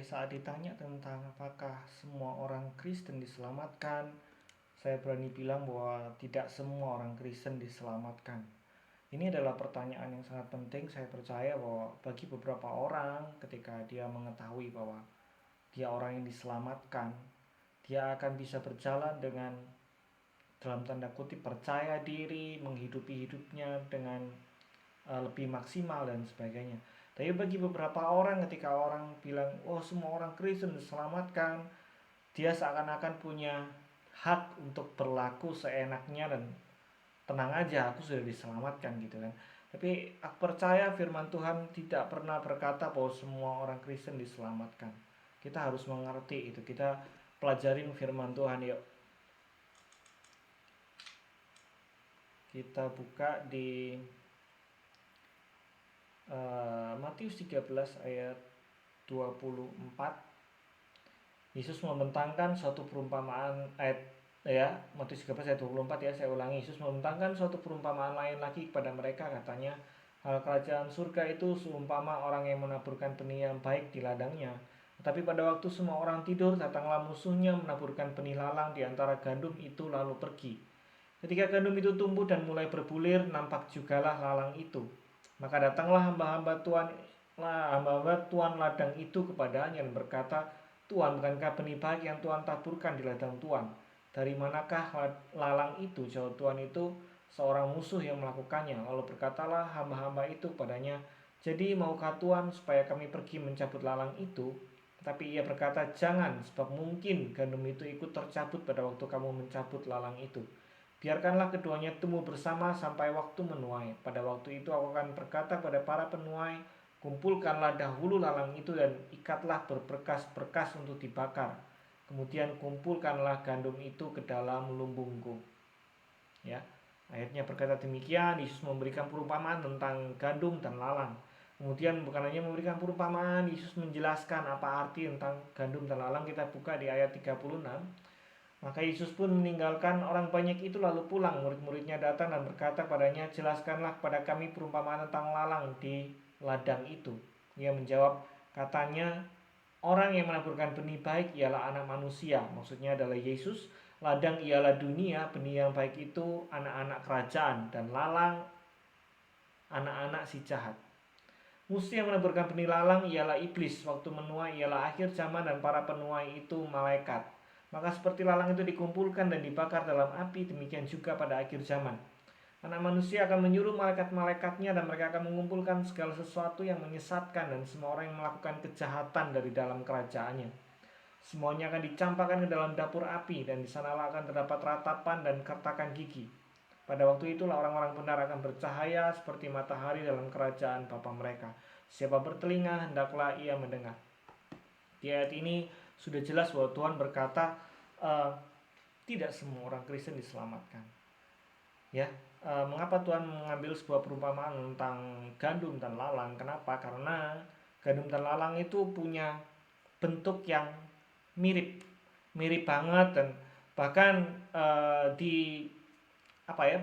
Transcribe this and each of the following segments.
saat ditanya tentang apakah semua orang Kristen diselamatkan, saya berani bilang bahwa tidak semua orang Kristen diselamatkan. Ini adalah pertanyaan yang sangat penting. Saya percaya bahwa bagi beberapa orang, ketika dia mengetahui bahwa dia orang yang diselamatkan, dia akan bisa berjalan dengan, dalam tanda kutip, percaya diri, menghidupi hidupnya dengan lebih maksimal dan sebagainya. Tapi bagi beberapa orang, ketika orang bilang, oh semua orang Kristen diselamatkan, dia seakan-akan punya hak untuk berlaku seenaknya dan tenang aja, aku sudah diselamatkan gitu kan. Tapi aku percaya firman Tuhan tidak pernah berkata bahwa semua orang Kristen diselamatkan. Kita harus mengerti itu. Kita pelajarin firman Tuhan yuk. Kita buka di Matius 13 ayat 24. Yesus membentangkan suatu perumpamaan Matius 13 ayat 24 ya, saya ulangi. Yesus membentangkan suatu perumpamaan lain lagi kepada mereka, katanya, hal kerajaan surga itu seumpama orang yang menaburkan benih yang baik di ladangnya. Tetapi pada waktu semua orang tidur, datanglah musuhnya menaburkan benih lalang di antara gandum itu lalu pergi. Ketika gandum itu tumbuh dan mulai berbulir, nampak jugalah lalang itu. Maka datanglah hamba-hamba Tuan ladang itu kepadanya dan berkata, Tuan, bukankah benih baik yang Tuan taburkan di ladang Tuan? Dari manakah lalang itu? Jawab Tuan itu, seorang musuh yang melakukannya. Lalu berkatalah hamba-hamba itu padanya, jadi maukah Tuan supaya kami pergi mencabut lalang itu? Tapi ia berkata, jangan, sebab mungkin gandum itu ikut tercabut pada waktu kamu mencabut lalang itu. Biarkanlah keduanya tumbuh bersama sampai waktu menuai. Pada waktu itu aku akan berkata kepada para penuai, kumpulkanlah dahulu lalang itu dan ikatlah berberkas-berkas untuk dibakar. Kemudian kumpulkanlah gandum itu ke dalam lumbungku. Ya, ayatnya berkata demikian. Yesus memberikan perumpamaan tentang gandum dan lalang. Kemudian bukan hanya memberikan perumpamaan, Yesus menjelaskan apa arti tentang gandum dan lalang. Kita buka di ayat 36. Maka Yesus pun meninggalkan orang banyak itu lalu pulang. Murid-muridnya datang dan berkata padanya, jelaskanlah kepada kami perumpamaan tentang lalang di ladang itu. Ia menjawab, katanya, orang yang menaburkan benih baik ialah anak manusia. Maksudnya adalah Yesus. Ladang ialah dunia, benih yang baik itu anak-anak kerajaan, dan lalang anak-anak si jahat. Musuh yang menaburkan benih lalang ialah iblis. Waktu menuai ialah akhir zaman dan para penuai itu malaikat. Maka seperti lalang itu dikumpulkan dan dibakar dalam api, demikian juga pada akhir zaman. Anak manusia akan menyuruh malaikat-malaikatnya dan mereka akan mengumpulkan segala sesuatu yang menyesatkan dan semua orang yang melakukan kejahatan dari dalam kerajaannya. Semuanya akan dicampakkan ke dalam dapur api dan di sanalah akan terdapat ratapan dan kertakan gigi. Pada waktu itulah orang-orang benar akan bercahaya seperti matahari dalam kerajaan Bapa mereka. Siapa bertelinga, hendaklah ia mendengar. Di ayat ini sudah jelas bahwa Tuhan berkata, tidak semua orang Kristen diselamatkan. Ya, mengapa Tuhan mengambil sebuah perumpamaan tentang gandum dan lalang? Kenapa? Karena gandum dan lalang itu punya bentuk yang mirip, mirip banget, dan bahkan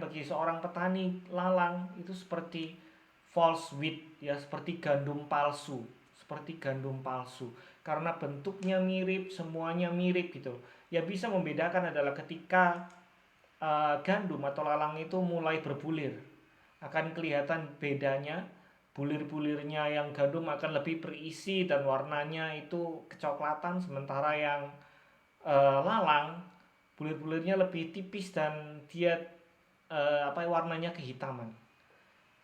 bagi seorang petani, lalang itu seperti false wheat, ya, seperti gandum palsu, karena bentuknya mirip, semuanya mirip gitu. Ya, bisa membedakan adalah ketika gandum atau lalang itu mulai berbulir, akan kelihatan bedanya. Bulir-bulirnya yang gandum akan lebih berisi dan warnanya itu kecoklatan, sementara yang lalang bulir-bulirnya lebih tipis dan dia warnanya kehitaman.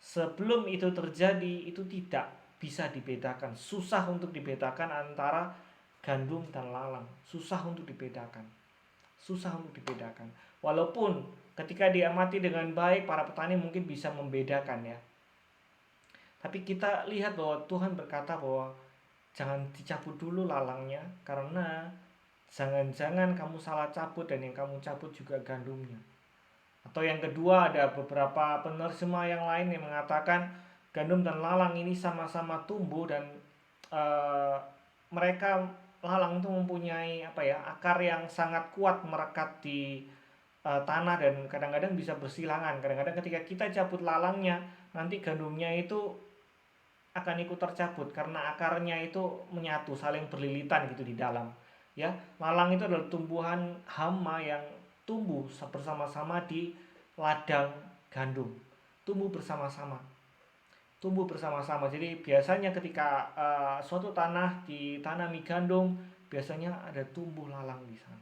Sebelum itu terjadi, itu tidak bisa dibedakan, susah untuk dibedakan antara gandum dan lalang, susah untuk dibedakan. Walaupun ketika diamati dengan baik, para petani mungkin bisa membedakan ya. Tapi kita lihat bahwa Tuhan berkata bahwa jangan dicabut dulu lalangnya, karena jangan-jangan kamu salah cabut dan yang kamu cabut juga gandumnya. Atau yang kedua, ada beberapa penerjemah yang lain yang mengatakan gandum dan lalang ini sama-sama tumbuh dan mereka, lalang itu mempunyai akar yang sangat kuat merekat di tanah dan kadang-kadang bisa bersilangan. Kadang-kadang ketika kita cabut lalangnya, nanti gandumnya itu akan ikut tercabut karena akarnya itu menyatu, saling berlilitan gitu di dalam. Ya, lalang itu adalah tumbuhan hama yang tumbuh bersama-sama di ladang gandum. Tumbuh bersama-sama. Tumbuh bersama-sama. Jadi biasanya ketika suatu tanah ditanami gandum, biasanya ada tumbuh lalang di sana.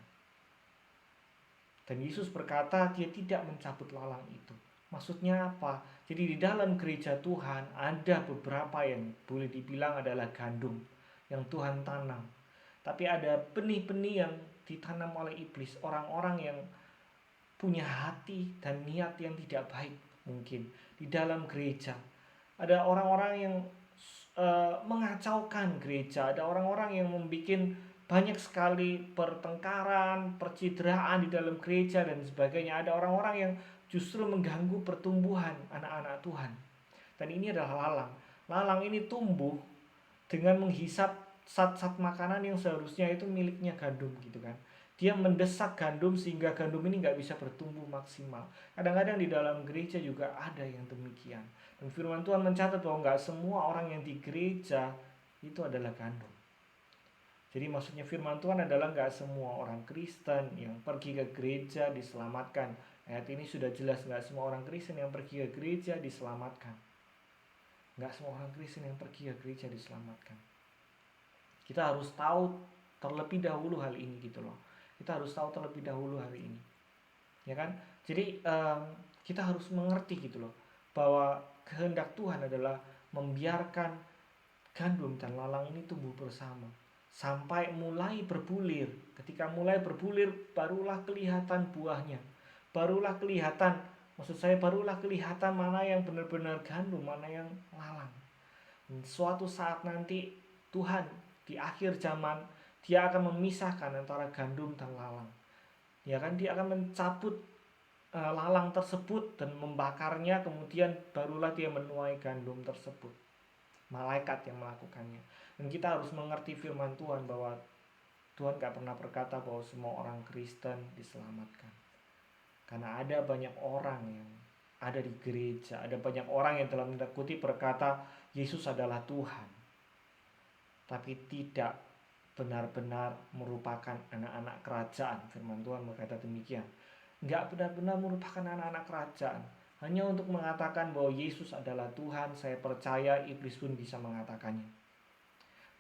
Dan Yesus berkata dia tidak mencabut lalang itu. Maksudnya apa? Jadi di dalam gereja Tuhan ada beberapa yang boleh dibilang adalah gandum yang Tuhan tanam. Tapi ada benih-benih yang ditanam oleh iblis, orang-orang yang punya hati dan niat yang tidak baik mungkin di dalam gereja. Ada orang-orang yang mengacaukan gereja, ada orang-orang yang membuat banyak sekali pertengkaran, percideraan di dalam gereja dan sebagainya. Ada orang-orang yang justru mengganggu pertumbuhan anak-anak Tuhan. Dan ini adalah lalang. Lalang ini tumbuh dengan menghisap zat-zat makanan yang seharusnya itu miliknya gandum gitu kan. Dia mendesak gandum sehingga gandum ini nggak bisa bertumbuh maksimal. Kadang-kadang di dalam gereja juga ada yang demikian. Dan firman Tuhan mencatat bahwa nggak semua orang yang di gereja itu adalah gandum. Jadi maksudnya firman Tuhan adalah nggak semua orang Kristen yang pergi ke gereja diselamatkan. Ayat ini sudah jelas, nggak semua orang Kristen yang pergi ke gereja diselamatkan. Nggak semua orang Kristen yang pergi ke gereja diselamatkan. Kita harus tahu terlebih dahulu hal ini gitu loh. Kita harus tahu terlebih dahulu hari ini, ya kan? Jadi kita harus mengerti gitu loh, bahwa kehendak Tuhan adalah membiarkan gandum dan lalang ini tumbuh bersama sampai mulai berbulir. Ketika mulai berbulir, barulah kelihatan buahnya, barulah kelihatan, barulah kelihatan mana yang benar-benar gandum, mana yang lalang. Dan suatu saat nanti Tuhan di akhir zaman dia akan memisahkan antara gandum dan lalang. Ya kan, dia akan mencabut lalang tersebut dan membakarnya, kemudian barulah dia menuai gandum tersebut. Malaikat yang melakukannya. Dan kita harus mengerti firman Tuhan bahwa Tuhan gak pernah berkata bahwa semua orang Kristen diselamatkan. Karena ada banyak orang yang ada di gereja, ada banyak orang yang dalam tanda kutip berkata Yesus adalah Tuhan, tapi tidak benar-benar merupakan anak-anak kerajaan. Firman Tuhan berkata demikian. Enggak benar-benar merupakan anak-anak kerajaan. Hanya untuk mengatakan bahwa Yesus adalah Tuhan, saya percaya iblis pun bisa mengatakannya.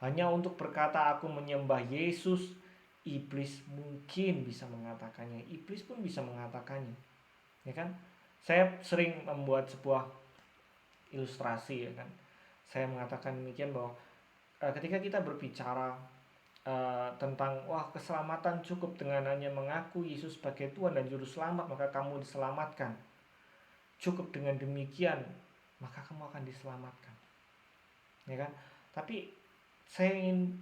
Hanya untuk berkata aku menyembah Yesus, iblis mungkin bisa mengatakannya. Iblis pun bisa mengatakannya. Ya kan? Saya sering membuat sebuah ilustrasi, ya kan. Saya mengatakan demikian bahwa ketika kita berbicara tentang keselamatan cukup dengan hanya mengaku Yesus sebagai Tuhan dan Juru Selamat maka kamu diselamatkan. Cukup dengan demikian maka kamu akan diselamatkan. Ya kan? Tapi saya ingin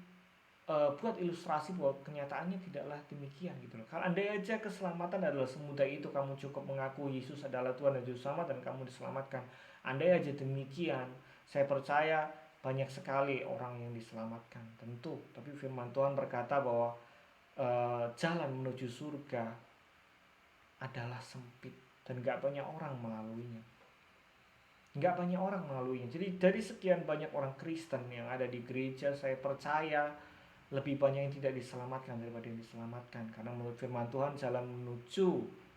buat ilustrasi bahwa kenyataannya tidaklah demikian gitu loh. Kalau andai aja keselamatan adalah semudah itu, kamu cukup mengaku Yesus adalah Tuhan dan Juru Selamat dan kamu diselamatkan. Andai aja demikian, saya percaya banyak sekali orang yang diselamatkan, tentu. Tapi firman Tuhan berkata bahwa jalan menuju surga adalah sempit dan gak banyak orang melaluinya. Gak banyak orang melaluinya. Jadi dari sekian banyak orang Kristen yang ada di gereja, saya percaya lebih banyak yang tidak diselamatkan daripada yang diselamatkan. Karena menurut firman Tuhan jalan menuju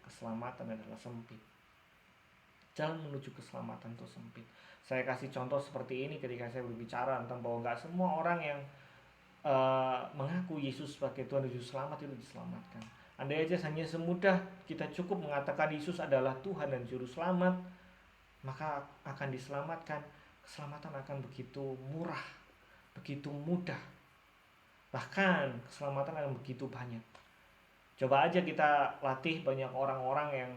keselamatan adalah sempit. Jalan menuju keselamatan itu sempit. Saya kasih contoh seperti ini ketika saya berbicara tentang bahwa gak semua orang yang mengaku Yesus sebagai Tuhan dan Juru Selamat itu diselamatkan. Andai aja hanya semudah kita cukup mengatakan Yesus adalah Tuhan dan Juru Selamat, maka akan diselamatkan. Keselamatan akan begitu murah, begitu mudah. Bahkan keselamatan akan begitu banyak. Coba aja kita latih banyak orang-orang yang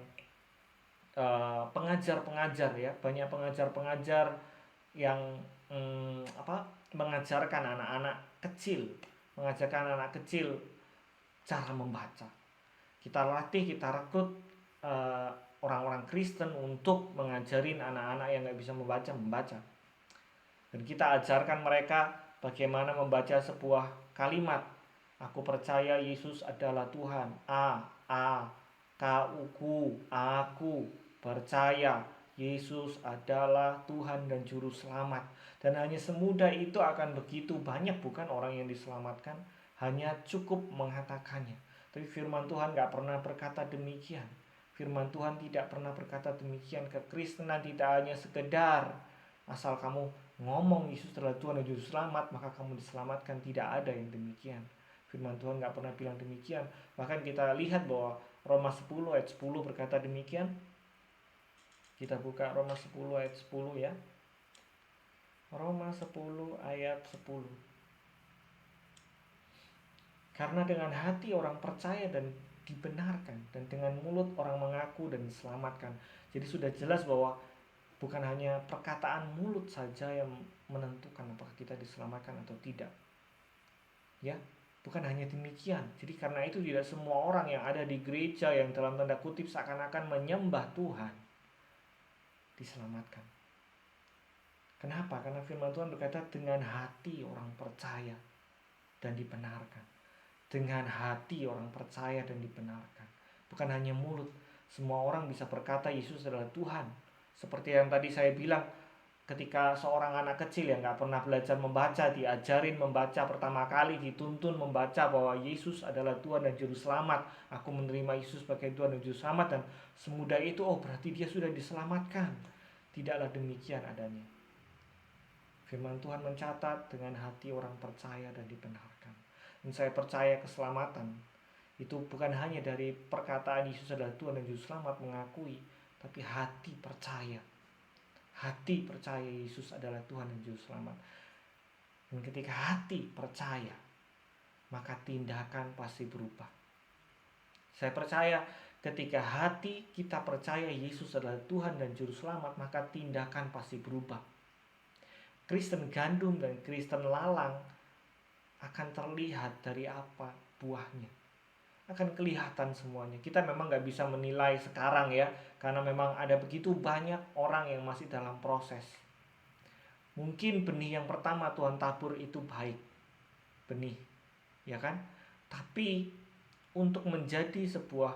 pengajar-pengajar ya, banyak pengajar-pengajar yang mengajarkan anak-anak kecil, mengajarkan anak kecil cara membaca. Kita latih, kita rekrut orang-orang Kristen untuk mengajarin anak-anak yang nggak bisa membaca. Dan kita ajarkan mereka bagaimana membaca sebuah kalimat. Aku percaya Yesus adalah Tuhan. Aku percaya Yesus adalah Tuhan dan Juru Selamat. Dan hanya semudah itu akan begitu banyak bukan orang yang diselamatkan, hanya cukup mengatakannya. Tapi firman Tuhan gak pernah berkata demikian. Firman Tuhan tidak pernah berkata demikian. Kekristenan tidak hanya sekedar asal kamu ngomong Yesus adalah Tuhan dan Juru Selamat maka kamu diselamatkan. Tidak ada yang demikian. Firman Tuhan gak pernah bilang demikian. Bahkan kita lihat bahwa Roma 10 ayat 10 berkata demikian. Kita buka Roma 10 ayat 10 ya. Roma 10 ayat 10. Karena dengan hati orang percaya dan dibenarkan, dan dengan mulut orang mengaku dan diselamatkan. Jadi sudah jelas bahwa bukan hanya perkataan mulut saja yang menentukan apakah kita diselamatkan atau tidak. Ya, bukan hanya demikian. Jadi karena itu tidak semua orang yang ada di gereja yang dalam tanda kutip seakan-akan menyembah Tuhan diselamatkan. Kenapa? Karena firman Tuhan berkata dengan hati orang percaya dan dibenarkan. Dengan hati orang percaya dan dibenarkan. Bukan hanya mulut. Semua orang bisa berkata Yesus adalah Tuhan. Seperti yang tadi saya bilang, ketika seorang anak kecil yang gak pernah belajar membaca, diajarin membaca pertama kali, dituntun membaca bahwa Yesus adalah Tuhan dan Juru Selamat. Aku menerima Yesus sebagai Tuhan dan Juru Selamat. Dan semudah itu, oh berarti dia sudah diselamatkan. Tidaklah demikian adanya. Firman Tuhan mencatat dengan hati orang percaya dan dibenarkan. Dan saya percaya keselamatan itu bukan hanya dari perkataan Yesus adalah Tuhan dan Juru Selamat mengakui, tapi hati percaya. Hati percaya Yesus adalah Tuhan dan Juru Selamat. Dan ketika hati percaya, maka tindakan pasti berubah. Saya percaya ketika hati kita percaya Yesus adalah Tuhan dan Juru Selamat, maka tindakan pasti berubah. Kristen gandum dan Kristen lalang akan terlihat dari apa buahnya. Akan kelihatan semuanya. Kita memang gak bisa menilai sekarang ya, karena memang ada begitu banyak orang yang masih dalam proses. Mungkin benih yang pertama Tuhan tabur itu baik, benih, ya kan? Tapi untuk menjadi sebuah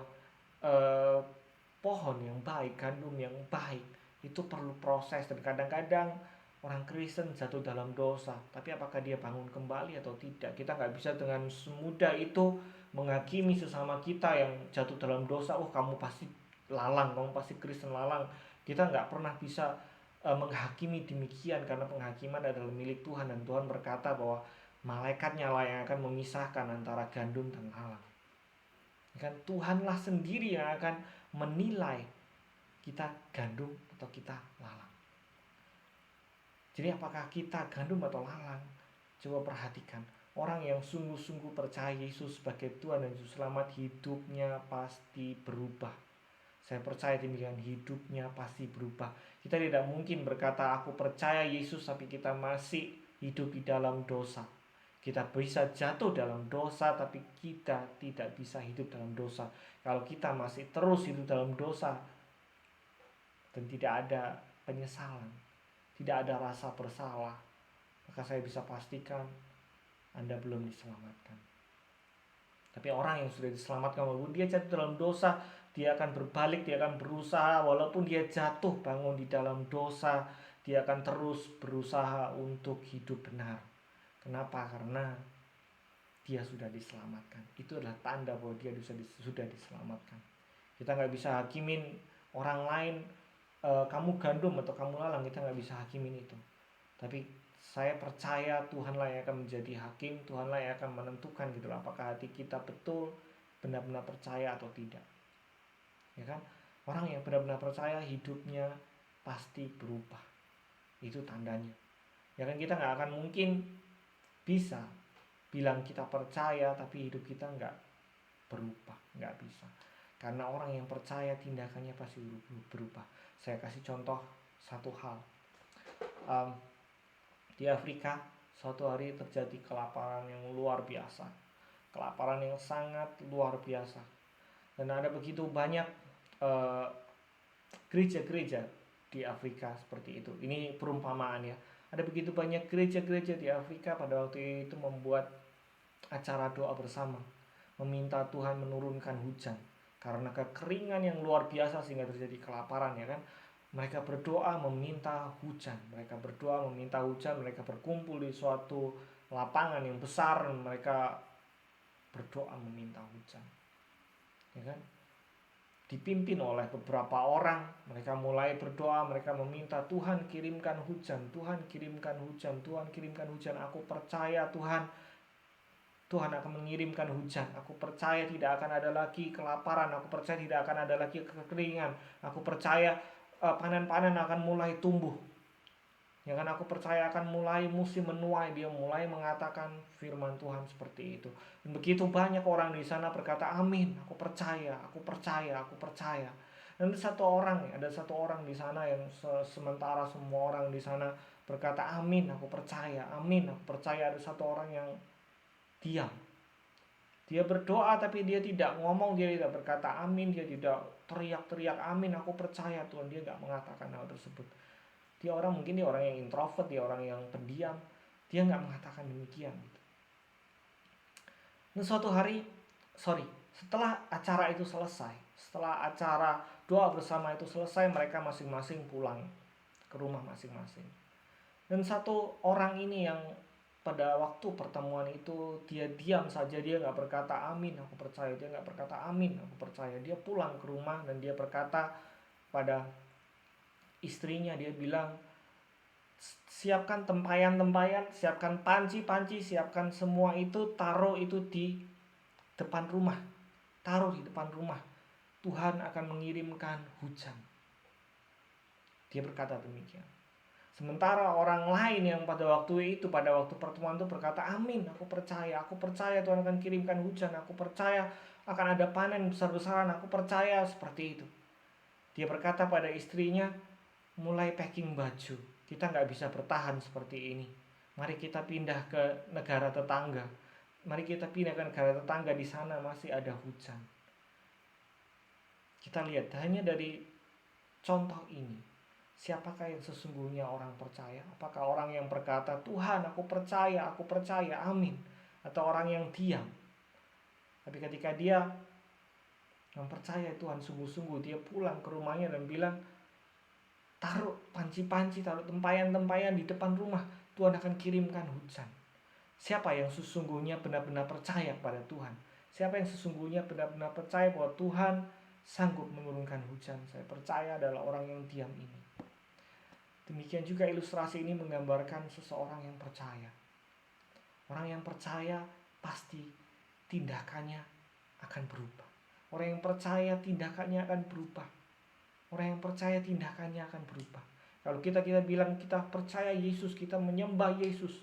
pohon yang baik, gandum yang baik, itu perlu proses. Dan kadang-kadang orang Kristen jatuh dalam dosa, tapi apakah dia bangun kembali atau tidak? Kita gak bisa dengan semudah itu menghakimi sesama kita yang jatuh dalam dosa. Oh kamu pasti lalang, kamu pasti Kristen lalang. Kita gak pernah bisa menghakimi demikian, karena penghakiman adalah milik Tuhan. Dan Tuhan berkata bahwa malaikatnya lah yang akan memisahkan antara gandum dan lalang. Kan Tuhanlah sendiri yang akan menilai kita gandum atau kita lalang. Jadi apakah kita gandum atau lalang? Coba perhatikan. Orang yang sungguh-sungguh percaya Yesus sebagai Tuhan dan Juru Selamat, hidupnya pasti berubah. Saya percaya demikian, hidupnya pasti berubah. Kita tidak mungkin berkata aku percaya Yesus tapi kita masih hidup di dalam dosa. Kita bisa jatuh dalam dosa tapi kita tidak bisa hidup dalam dosa. Kalau kita masih terus hidup dalam dosa dan tidak ada penyesalan, tidak ada rasa bersalah, maka saya bisa pastikan Anda belum diselamatkan. Tapi orang yang sudah diselamatkan, walaupun dia jatuh dalam dosa, dia akan berbalik, dia akan berusaha. Walaupun dia jatuh bangun di dalam dosa, dia akan terus berusaha untuk hidup benar. Kenapa? Karena dia sudah diselamatkan. Itu adalah tanda bahwa dia sudah diselamatkan. Kita gak bisa hakimin orang lain, kamu gandum atau kamu lalang, kita gak bisa hakimin itu. Tapi saya percaya Tuhanlah yang akan menjadi hakim, Tuhanlah yang akan menentukan gitu loh, apakah hati kita betul benar-benar percaya atau tidak. Ya kan? Orang yang benar-benar percaya hidupnya pasti berubah. Itu tandanya. Ya kan, kita gak akan mungkin bisa bilang kita percaya tapi hidup kita gak berubah, gak bisa. Karena orang yang percaya tindakannya pasti berubah. Saya kasih contoh satu hal. Di Afrika suatu hari terjadi kelaparan yang luar biasa. Kelaparan yang sangat luar biasa. Dan ada begitu banyak gereja-gereja di Afrika seperti itu. Ini perumpamaan ya. Ada begitu banyak gereja-gereja di Afrika pada waktu itu membuat acara doa bersama, meminta Tuhan menurunkan hujan karena kekeringan yang luar biasa sehingga terjadi kelaparan, ya kan. Mereka berdoa meminta hujan. Mereka berdoa meminta hujan. Mereka berkumpul di suatu lapangan yang besar. Mereka berdoa meminta hujan. Ya kan? Dipimpin oleh beberapa orang. Mereka mulai berdoa. Mereka meminta, Tuhan kirimkan hujan. Tuhan kirimkan hujan. Tuhan kirimkan hujan. Aku percaya Tuhan. Tuhan akan mengirimkan hujan. Aku percaya tidak akan ada lagi kelaparan. Aku percaya tidak akan ada lagi kekeringan. Aku percaya panen-panen akan mulai tumbuh. Ya kan, aku percaya akan mulai musim menuai. Dia mulai mengatakan firman Tuhan seperti itu. Dan begitu banyak orang di sana berkata, amin, aku percaya, aku percaya, aku percaya. Dan ada satu orang di sana yang sementara semua orang di sana berkata, amin, aku percaya, amin, aku percaya. Ada satu orang yang diam. Dia berdoa tapi dia tidak ngomong, dia tidak berkata amin, dia tidak teriak-teriak amin, aku percaya Tuhan. Dia nggak mengatakan hal tersebut. Dia orang yang introvert, dia orang yang pendiam, dia nggak mengatakan demikian. Dan suatu hari, setelah acara itu selesai, setelah acara doa bersama itu selesai, mereka masing-masing pulang ke rumah masing-masing. Dan satu orang ini yang pada waktu pertemuan itu dia diam saja, dia nggak berkata amin, aku percaya. Dia nggak berkata amin, aku percaya. Dia pulang ke rumah dan dia berkata pada istrinya, dia bilang, siapkan tempayan-tempayan, siapkan panci-panci, siapkan semua itu, taruh itu di depan rumah. Taruh di depan rumah. Tuhan akan mengirimkan hujan. Dia berkata demikian. Sementara orang lain yang pada waktu pertemuan itu berkata, amin, aku percaya Tuhan akan kirimkan hujan, aku percaya akan ada panen besar-besaran, aku percaya, seperti itu. Dia berkata pada istrinya, mulai packing baju, kita nggak bisa bertahan seperti ini. Mari kita pindah ke negara tetangga. Di sana masih ada hujan. Kita lihat hanya dari contoh ini, siapakah yang sesungguhnya orang percaya? Apakah orang yang berkata, Tuhan aku percaya, amin, atau orang yang diam? Tapi ketika dia mempercayai Tuhan sungguh-sungguh, dia pulang ke rumahnya dan bilang, taruh panci-panci, taruh tempayan-tempayan di depan rumah, Tuhan akan kirimkan hujan. Siapa yang sesungguhnya benar-benar percaya pada Tuhan? Siapa yang sesungguhnya benar-benar percaya bahwa Tuhan sanggup menurunkan hujan? Saya percaya adalah orang yang diam ini. Demikian juga ilustrasi ini menggambarkan seseorang yang percaya. Orang yang percaya pasti tindakannya akan berubah. Orang yang percaya tindakannya akan berubah. Orang yang percaya tindakannya akan berubah. Kalau kita bilang kita percaya Yesus, kita menyembah Yesus,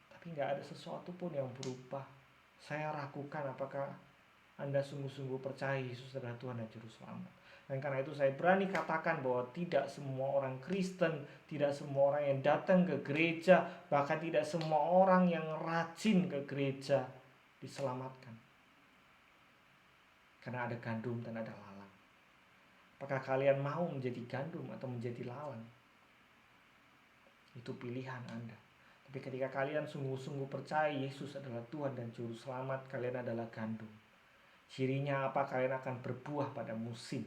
tapi nggak ada sesuatu pun yang berubah, saya ragukan apakah Anda sungguh-sungguh percaya Yesus adalah Tuhan dan Juru Selamat. Dan karena itu saya berani katakan bahwa tidak semua orang Kristen, tidak semua orang yang datang ke gereja, bahkan tidak semua orang yang rajin ke gereja diselamatkan. Karena ada gandum dan ada lalang. Apakah kalian mau menjadi gandum atau menjadi lalang? Itu pilihan Anda. Tapi ketika kalian sungguh-sungguh percaya Yesus adalah Tuhan dan Juru Selamat, kalian adalah gandum. Cirinya apa? Kalian akan berbuah pada musim.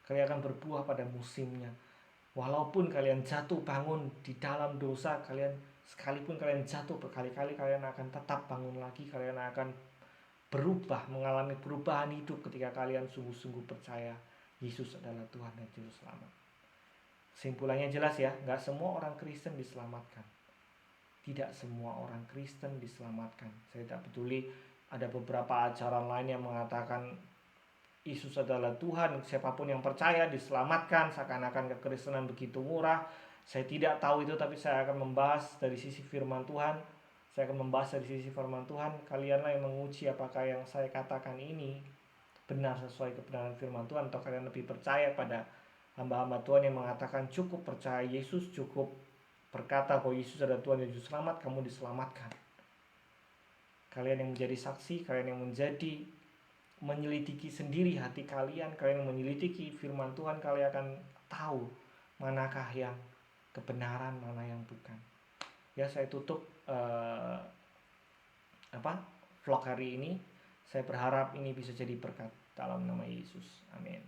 Kalian akan berbuah pada musimnya. Walaupun kalian jatuh bangun di dalam dosa, sekalipun kalian jatuh berkali-kali, kalian akan tetap bangun lagi. Kalian akan berubah, mengalami perubahan hidup ketika kalian sungguh-sungguh percaya Yesus adalah Tuhan dan Juru Selamat. Kesimpulannya jelas ya, gak semua orang Kristen diselamatkan. Tidak semua orang Kristen diselamatkan. Saya tidak peduli, ada beberapa ajaran lain yang mengatakan Yesus adalah Tuhan, siapapun yang percaya diselamatkan, seakan-akan kekristenan begitu murah. Saya tidak tahu itu, tapi saya akan membahas dari sisi firman Tuhan. Kalianlah yang menguji apakah yang saya katakan ini benar sesuai kebenaran firman Tuhan, atau kalian lebih percaya pada hamba-hamba Tuhan yang mengatakan cukup percaya Yesus, cukup berkata bahwa Yesus adalah Tuhan dan Juru Selamat, kamu diselamatkan. Kalian yang menjadi saksi, kalian yang menyelidiki sendiri hati kalian, kalian yang menyelidiki firman Tuhan, kalian akan tahu manakah yang kebenaran, mana yang bukan. Ya, saya tutup vlog hari ini. Saya berharap ini bisa jadi berkat dalam nama Yesus. Amin.